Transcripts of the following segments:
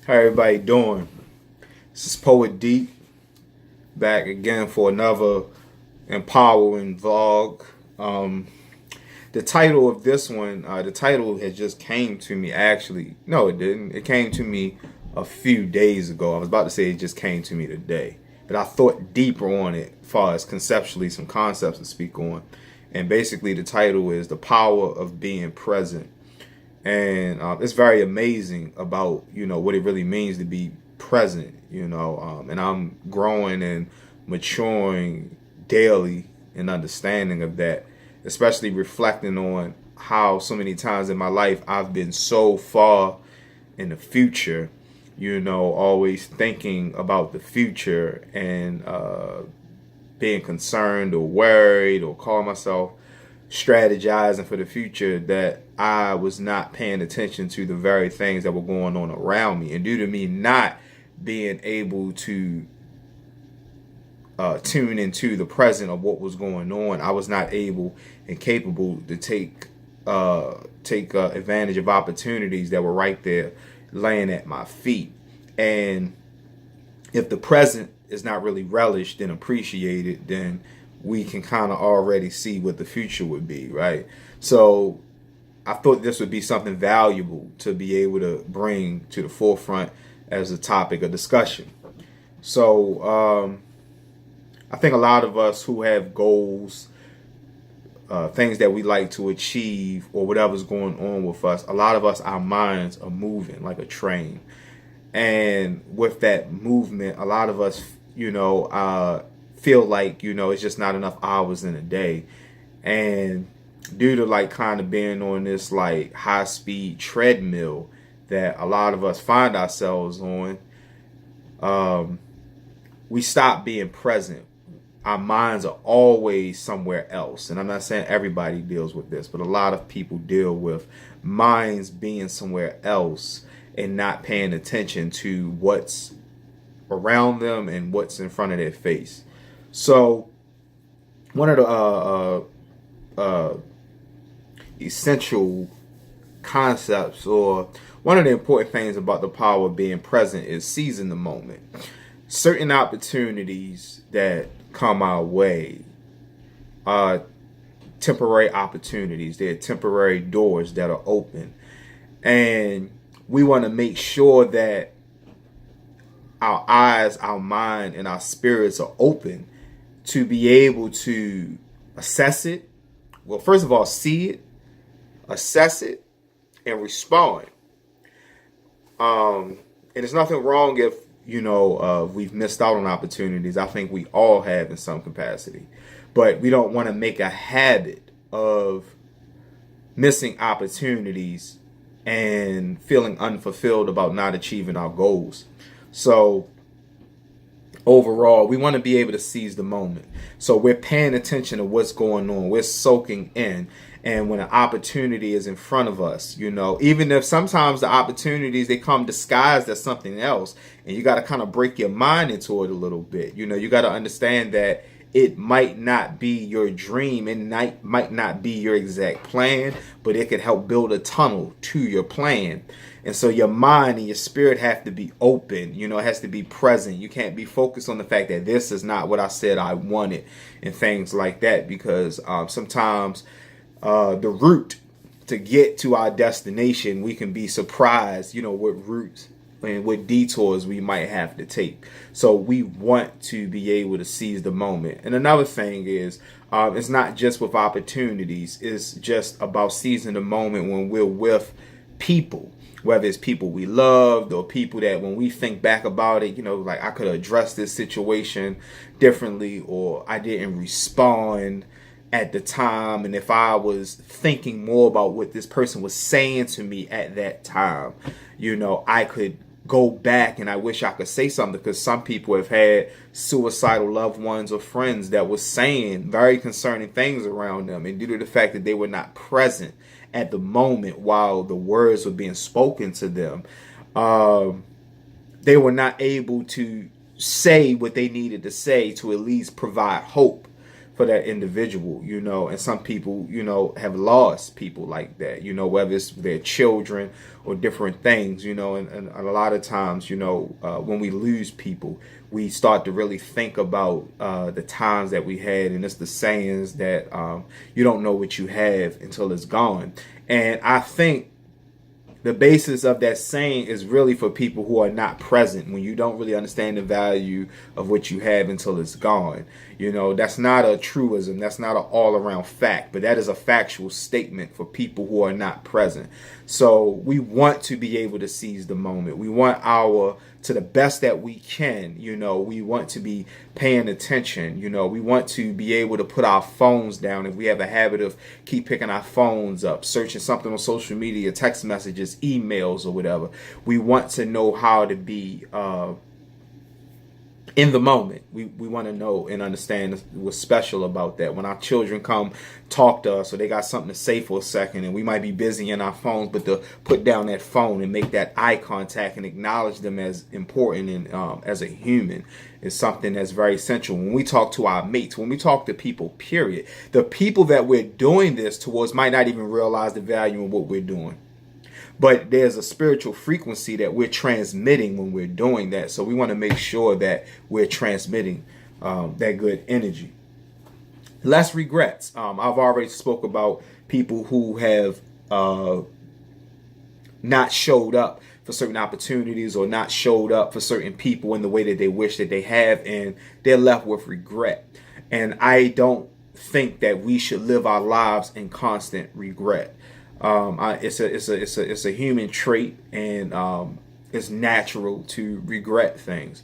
How everybody doing? This is Poet Deep back again for another empowering vlog. The title of this one, the title has just came to me actually. No, it didn't. It came to me a few days ago. I was about to say it just came to me today. But I thought deeper on it as far as conceptually some concepts to speak on. And basically the title is The Power of Being Present. And it's very amazing about, what it really means to be present, and I'm growing and maturing daily in understanding of that, especially reflecting on how so many times in my life I've been so far in the future, always thinking about the future and being concerned or worried or calling myself strategizing for the future, that I was not paying attention to the very things that were going on around me. And due to me not being able to tune into the present of what was going on, I was not able and capable to take advantage of opportunities that were right there laying at my feet. And if the present is not really relished and appreciated, then we can kind of already see what the future would be, right? So I thought this would be something valuable to be able to bring to the forefront as a topic of discussion. So I think a lot of us who have goals, things that we like to achieve, or whatever's going on with us, a lot of us, our minds are moving like a train. And with that movement, a lot of us, feel like, it's just not enough hours in a day. And due to like kind of being on this like high speed treadmill that a lot of us find ourselves on, we stop being present. Our minds are always somewhere else. And I'm not saying everybody deals with this, but a lot of people deal with minds being somewhere else and not paying attention to what's around them and what's in front of their face. So one of the essential concepts, or one of the important things about the power of being present, is seizing the moment. Certain opportunities that come our way are temporary opportunities. They're temporary doors that are open. And we want to make sure that our eyes, our mind, and our spirits are open to be able to assess it. Well, first of all, see it, assess it, and respond. And there's nothing wrong if, we've missed out on opportunities. I think we all have in some capacity. But we don't want to make a habit of missing opportunities and feeling unfulfilled about not achieving our goals. So overall, we want to be able to seize the moment. So we're paying attention to what's going on. We're soaking in. And when an opportunity is in front of us, even if sometimes the opportunities, they come disguised as something else, and you got to kind of break your mind into it a little bit. You got to understand that it might not be your dream, and might not be your exact plan, but it could help build a tunnel to your plan. And so your mind and your spirit have to be open, it has to be present. You can't be focused on the fact that this is not what I said I wanted and things like that, because sometimes the route to get to our destination, we can be surprised, what routes and what detours we might have to take. So we want to be able to seize the moment. And another thing is, it's not just with opportunities. It's just about seizing the moment when we're with people, whether it's people we loved or people that when we think back about it, like I could address this situation differently, or I didn't respond at the time. And if I was thinking more about what this person was saying to me at that time, I could go back and I wish I could say something, because some people have had suicidal loved ones or friends that were saying very concerning things around them. And due to the fact that they were not present at the moment while the words were being spoken to them, they were not able to say what they needed to say to at least provide hope for that individual, and some people, have lost people like that, whether it's their children or different things, and a lot of times, when we lose people, we start to really think about the times that we had. And it's the sayings that you don't know what you have until it's gone. And I think the basis of that saying is really for people who are not present, when you don't really understand the value of what you have until it's gone. That's not a truism. That's not an all around fact, but that is a factual statement for people who are not present. So we want to be able to seize the moment. We want to the best that we can, we want to be paying attention, we want to be able to put our phones down. If we have a habit of keep picking our phones up, searching something on social media, text messages, emails, or whatever, we want to know how to be in the moment. We want to know and understand what's special about that. When our children come talk to us, or they got something to say for a second, and we might be busy in our phones, but to put down that phone and make that eye contact and acknowledge them as important and as a human is something that's very essential. When we talk to our mates, when we talk to people, period, the people that we're doing this towards might not even realize the value in what we're doing. But there's a spiritual frequency that we're transmitting when we're doing that. So we want to make sure that we're transmitting that good energy. Less regrets. I've already spoke about people who have not showed up for certain opportunities, or not showed up for certain people in the way that they wish that they have, and they're left with regret. And I don't think that we should live our lives in constant regret. It's a human trait, and it's natural to regret things.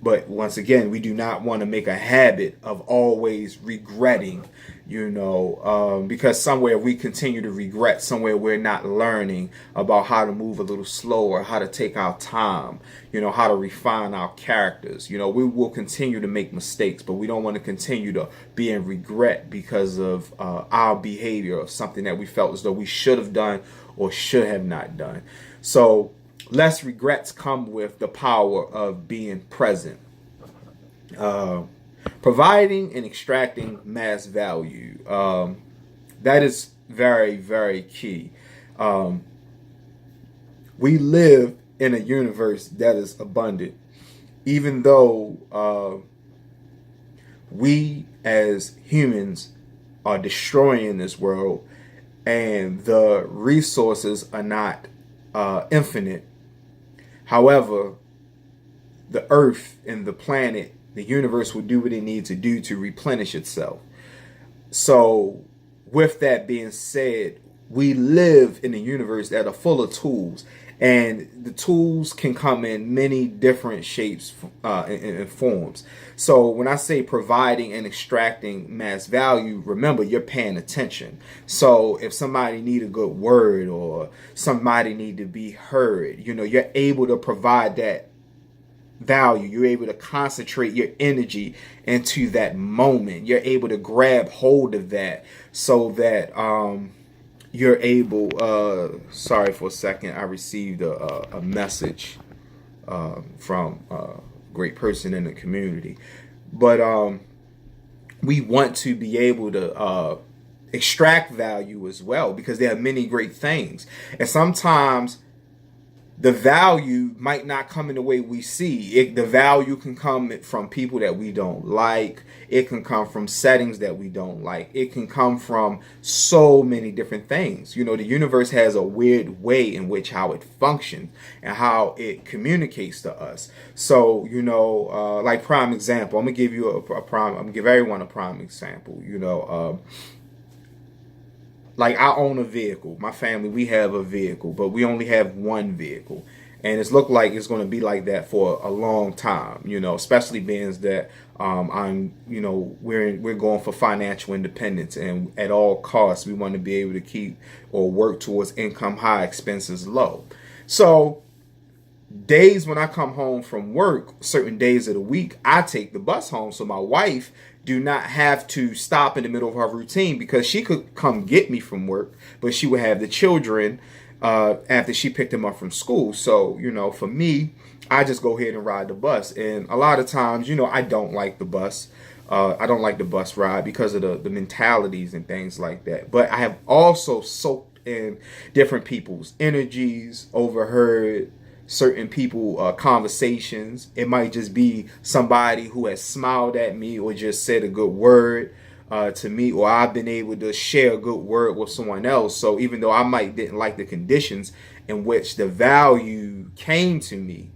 But once again, we do not want to make a habit of always regretting, because somewhere we continue to regret, somewhere we're not learning about how to move a little slower, how to take our time, how to refine our characters. We will continue to make mistakes, but we don't want to continue to be in regret because of our behavior, of something that we felt as though we should have done or should have not done. So less regrets come with the power of being present. Providing and extracting mass value. That is very, very key. We live in a universe that is abundant. Even though we as humans are destroying this world, and the resources are not infinite. However, the earth and the planet, the universe will do what it needs to do to replenish itself. So with that being said, we live in a universe that are full of tools, and the tools can come in many different shapes and forms. So when I say providing and extracting mass value, remember, you're paying attention. So if somebody need a good word, or somebody need to be heard, you're able to provide that value. You're able to concentrate your energy into that moment. You're able to grab hold of that, so that you're able, sorry for a second, I received a message from a great person in the community. But we want to be able to extract value as well, because there are many great things. And sometimes the value might not come in the way we see it. The value can come from people that we don't like. It can come from settings that we don't like. It can come from so many different things. The universe has a weird way in which how it functions and how it communicates to us. So, like prime example, I'm gonna give you a prime. I'm gonna give everyone a prime example. Like, I own a vehicle. My family, we have a vehicle, but we only have one vehicle. And it's looked like it's going to be like that for a long time, especially being that we're going for financial independence, and at all costs, we want to be able to keep or work towards income high, expenses low. So days when I come home from work, certain days of the week, I take the bus home. So my wife do not have to stop in the middle of her routine, because she could come get me from work, but she would have the children after she picked them up from school. So, for me, I just go ahead and ride the bus. And a lot of times, I don't like the bus. I don't like the bus ride because of the mentalities and things like that. But I have also soaked in different people's energies, overheard certain people conversations. It might just be somebody who has smiled at me or just said a good word to me, or I've been able to share a good word with someone else. So even though I might didn't like the conditions in which the value came to me,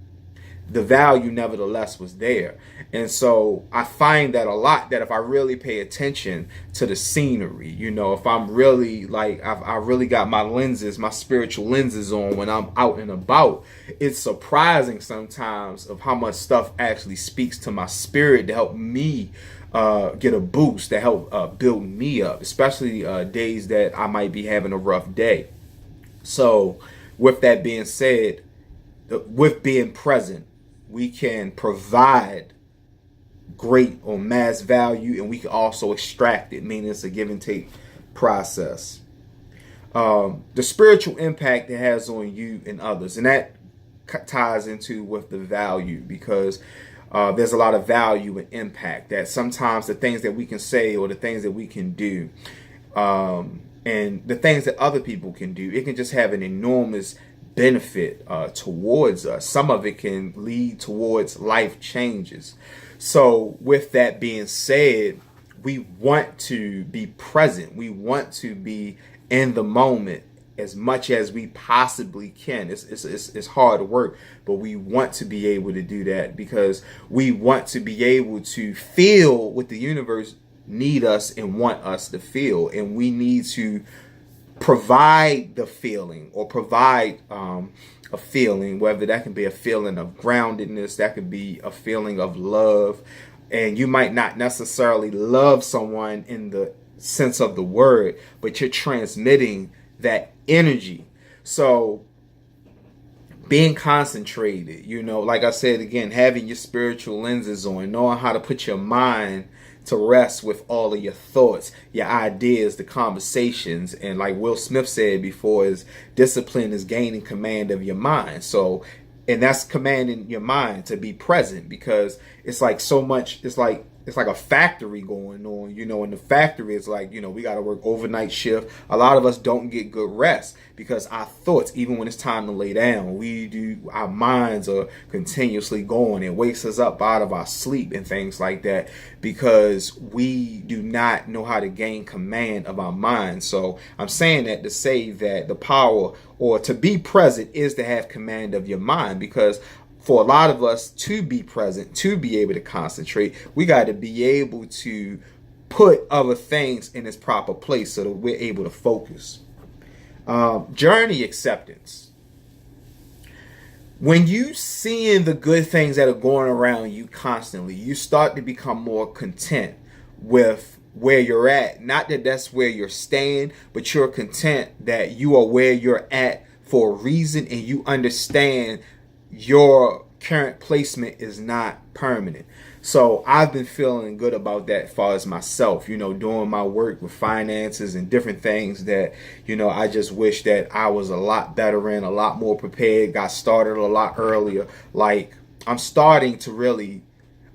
the value nevertheless was there. And so I find that a lot, that if I really pay attention to the scenery, if I'm really like, I really got my lenses, my spiritual lenses on when I'm out and about, it's surprising sometimes of how much stuff actually speaks to my spirit to help me get a boost, to help build me up, especially days that I might be having a rough day. So with that being said, with being present, we can provide great or mass value, and we can also extract it, meaning it's a give and take process. The spiritual impact it has on you and others, and that ties into with the value, because there's a lot of value and impact that sometimes the things that we can say or the things that we can do, and the things that other people can do, it can just have an enormous benefit towards us. Some of it can lead towards life changes. So with that being said, we want to be present. We want to be in the moment as much as we possibly can. It's hard work, but we want to be able to do that because we want to be able to feel what the universe need us and want us to feel, and we need to provide the feeling, or provide a feeling, whether that can be a feeling of groundedness, that could be a feeling of love. And you might not necessarily love someone in the sense of the word, but you're transmitting that energy. So being concentrated, like I said again, having your spiritual lenses on, knowing how to put your mind to rest with all of your thoughts, your ideas, the conversations. And like Will Smith said before, is discipline is gaining command of your mind. So, and that's commanding your mind to be present, because it's like so much, it's like a factory going on, and the factory is like, we got to work overnight shift. A lot of us don't get good rest because our thoughts, even when it's time to lay down, our minds are continuously going. It wakes us up out of our sleep and things like that, because we do not know how to gain command of our minds. So I'm saying that to say that the power, or to be present, is to have command of your mind, because for a lot of us to be present, to be able to concentrate, we got to be able to put other things in its proper place so that we're able to focus. Journey acceptance. When you seeing the good things that are going around you constantly, you start to become more content with where you're at. Not that that's where you're staying, but you're content that you are where you're at for a reason, and you understand your current placement is not permanent. So I've been feeling good about that as far as myself, doing my work with finances and different things that, I just wish that I was a lot better in, a lot more prepared, got started a lot earlier. Like, I'm starting to really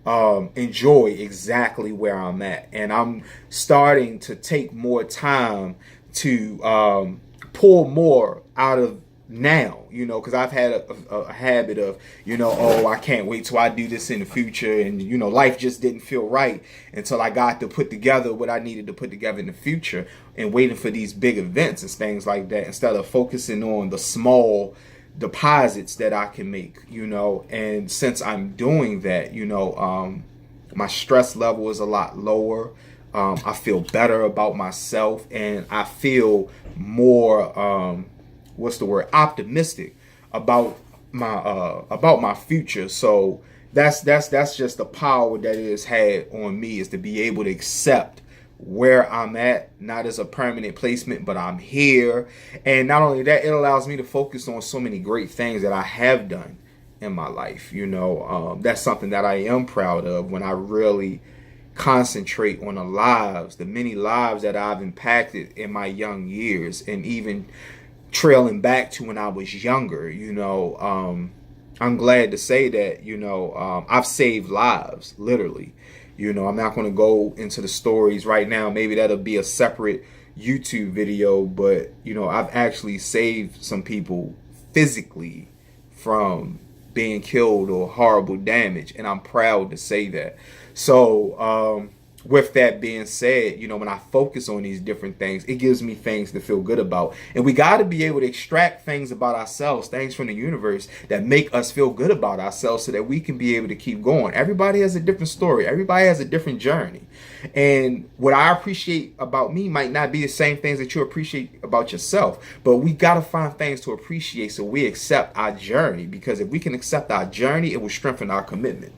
enjoy exactly where I'm at, and I'm starting to take more time to pull more out of now, because I've had a habit of, I can't wait till I do this in the future. And, life just didn't feel right until I got to put together what I needed to put together in the future, and waiting for these big events and things like that, instead of focusing on the small deposits that I can make, and since I'm doing that, my stress level is a lot lower. I feel better about myself, and I feel more, optimistic about my future. So that's just the power that it has had on me, is to be able to accept where I'm at, not as a permanent placement, but I'm here. And not only that, it allows me to focus on so many great things that I have done in my life. That's something that I am proud of, when I really concentrate on the many lives that I've impacted in my young years, and even trailing back to when I was younger. I'm glad to say that, I've saved lives, literally. I'm not going to go into the stories right now. Maybe that'll be a separate YouTube video, but I've actually saved some people physically from being killed or horrible damage, and I'm proud to say that. So with that being said, when I focus on these different things, it gives me things to feel good about. And we got to be able to extract things about ourselves, things from the universe that make us feel good about ourselves so that we can be able to keep going. Everybody has a different story. Everybody has a different journey. And what I appreciate about me might not be the same things that you appreciate about yourself. But we got to find things to appreciate so we accept our journey. Because if we can accept our journey, it will strengthen our commitment.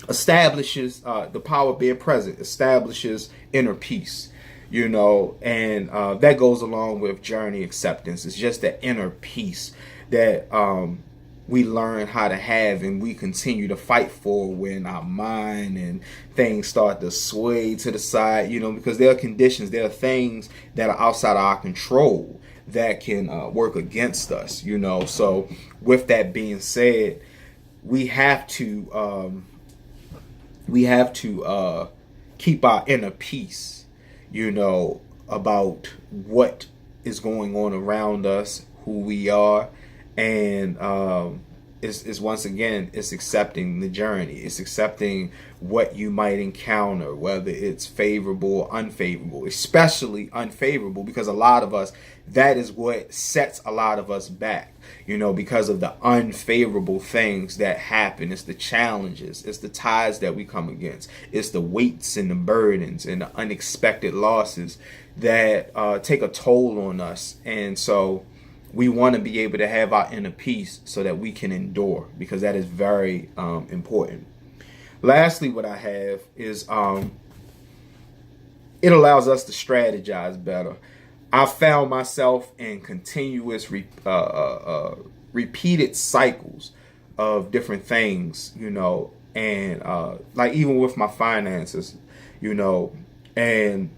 Establishes the power of being present, establishes inner peace, and that goes along with journey acceptance. It's just that inner peace that we learn how to have and we continue to fight for when our mind and things start to sway to the side, because there are conditions, there are things that are outside of our control that can work against us, So with that being said, we have to keep our inner peace, about what is going on around us, who we are, and it's once again, it's accepting the journey. It's accepting what you might encounter, whether it's favorable or unfavorable, especially unfavorable, because a lot of us, that is what sets a lot of us back, because of the unfavorable things that happen. It's the challenges, it's the ties that we come against, it's the weights and the burdens and the unexpected losses that take a toll on us. And so we want to be able to have our inner peace so that we can endure, because that is very important. Lastly, what I have is it allows us to strategize better. I found myself in continuous repeated cycles of different things, and like even with my finances, and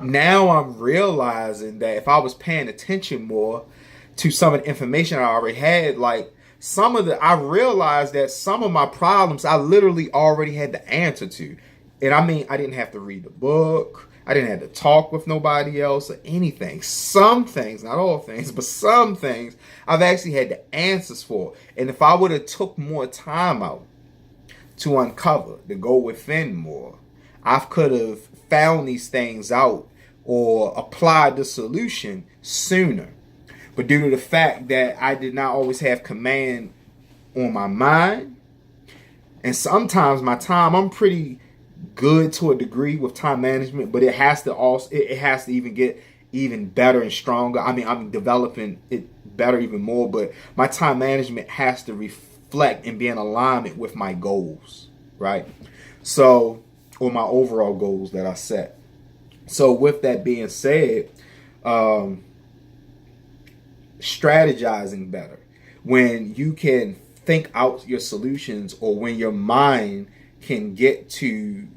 now I'm realizing that if I was paying attention more to some of the information I already had, like I realized that some of my problems I literally already had the answer to. And I mean, I didn't have to read the book. I didn't have to talk with nobody else or anything. Some things, not all things, but some things I've actually had the answers for. And if I would have took more time out to uncover, to go within more, I could have found these things out or applied the solution sooner. But due to the fact that I did not always have command on my mind, and sometimes my time, I'm pretty good to a degree with time management, but it has to even get even better and stronger. I mean, I'm developing it better even more, but my time management has to reflect and be in alignment with my goals, right? So, or my overall goals that I set. So with that being said, strategizing better, when you can think out your solutions, or when your mind can get to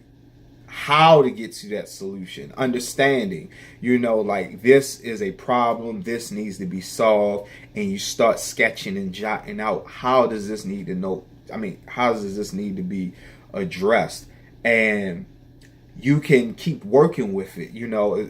how to get to that solution, understanding, like this is a problem, this needs to be solved, and you start sketching and jotting out how does this need to be addressed, and you can keep working with it,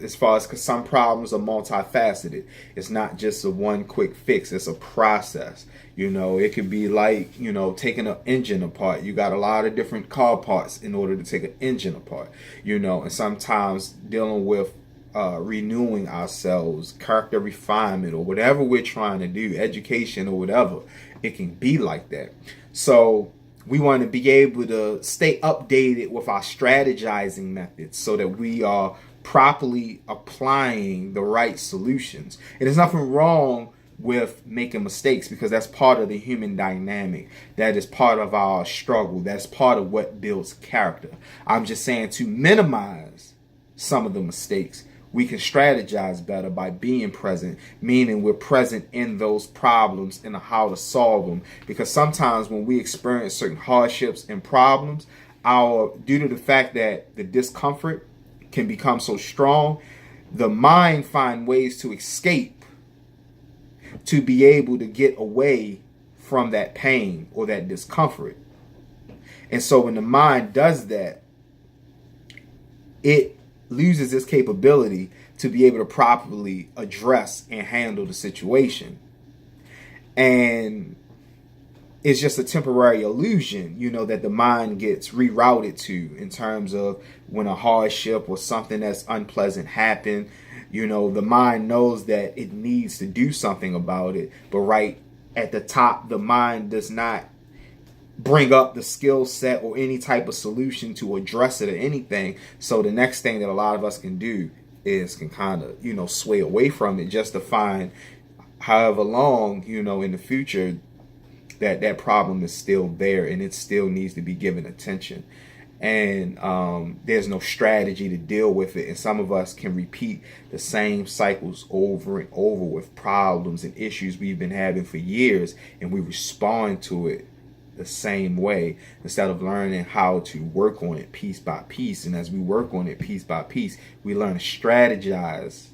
as far as, because some problems are multifaceted. It's not just a one quick fix. It's a process. It could be like, taking an engine apart. You got a lot of different car parts in order to take an engine apart, and sometimes dealing with renewing ourselves, character refinement, or whatever we're trying to do, education or whatever, it can be like that. So we want to be able to stay updated with our strategizing methods so that we are properly applying the right solutions. And there's nothing wrong with making mistakes, because that's part of the human dynamic. That is part of our struggle. That's part of what builds character. I'm just saying, to minimize some of the mistakes, we can strategize better by being present, meaning we're present in those problems and how to solve them. Because sometimes when we experience certain hardships and problems, due to the fact that the discomfort can become so strong, the mind finds ways to escape, to be able to get away from that pain or that discomfort. And so when the mind does that, it loses its capability to be able to properly address and handle the situation. And it's just a temporary illusion, that the mind gets rerouted to, in terms of when a hardship or something that's unpleasant happen. The mind knows that it needs to do something about it, but right at the top, the mind does not bring up the skill set or any type of solution to address it or anything. So the next thing that a lot of us can do is can kind of, sway away from it, just to find however long, in the future, that problem is still there and it still needs to be given attention. And there's no strategy to deal with it. And some of us can repeat the same cycles over and over with problems and issues we've been having for years, and we respond to it the same way instead of learning how to work on it piece by piece. And as we work on it piece by piece, we learn to strategize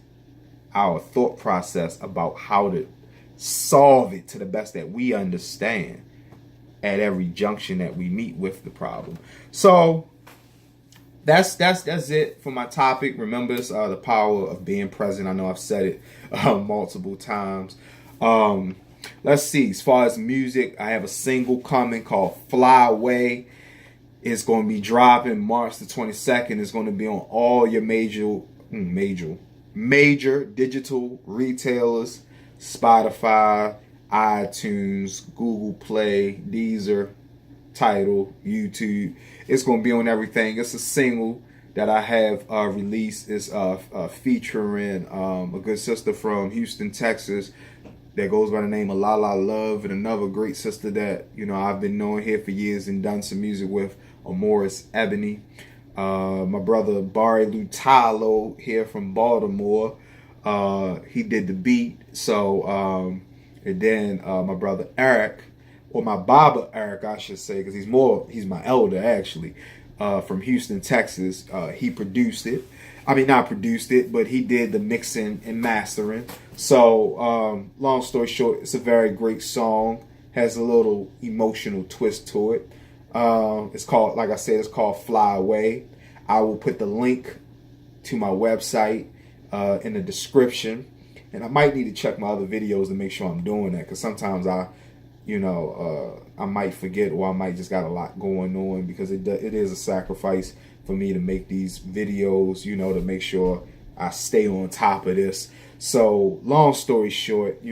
our thought process about how to solve it to the best that we understand at every junction that we meet with the problem. So that's it for my topic. Remember, it's the power of being present. I know I've said it multiple times. Let's see. As far as music, I have a single coming called Fly Away. It's going to be dropping March the 22nd. It's going to be on all your major digital retailers: Spotify, iTunes, Google Play, Deezer, Tidal, YouTube. It's going to be on everything. It's a single that I have released. It's featuring a good sister from Houston, Texas, that goes by the name of La La Love, and another great sister that I've been knowing here for years and done some music with, Morris Ebony. My brother Barry Lutalo here from Baltimore. He did the beat. So and then my brother Eric, or my Baba Eric, I should say, because he's my elder actually, from Houston, Texas. He produced it. I mean, not produced it, but he did the mixing and mastering. So long story short, it's a very great song. Has a little emotional twist to it. It's called, like I said, it's called Fly Away. I will put the link to my website in the description. And I might need to check my other videos to make sure I'm doing that, because sometimes I might forget, or I might just got a lot going on, because it is a sacrifice for me to make these videos, to make sure I stay on top of this. So long story short,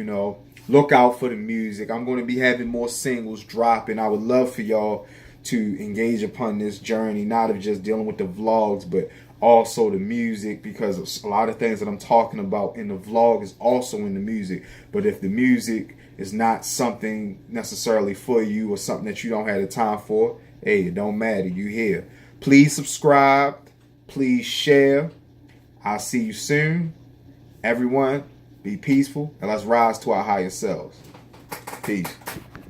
look out for the music. I'm going to be having more singles dropping. I would love for y'all to engage upon this journey, not of just dealing with the vlogs, but also the music, because a lot of things that I'm talking about in the vlog is also in the music. But if the music is not something necessarily for you, or something that you don't have the time for, hey, it don't matter. You here. Please subscribe. Please share. I'll see you soon. Everyone, be peaceful, and let's rise to our higher selves. Peace.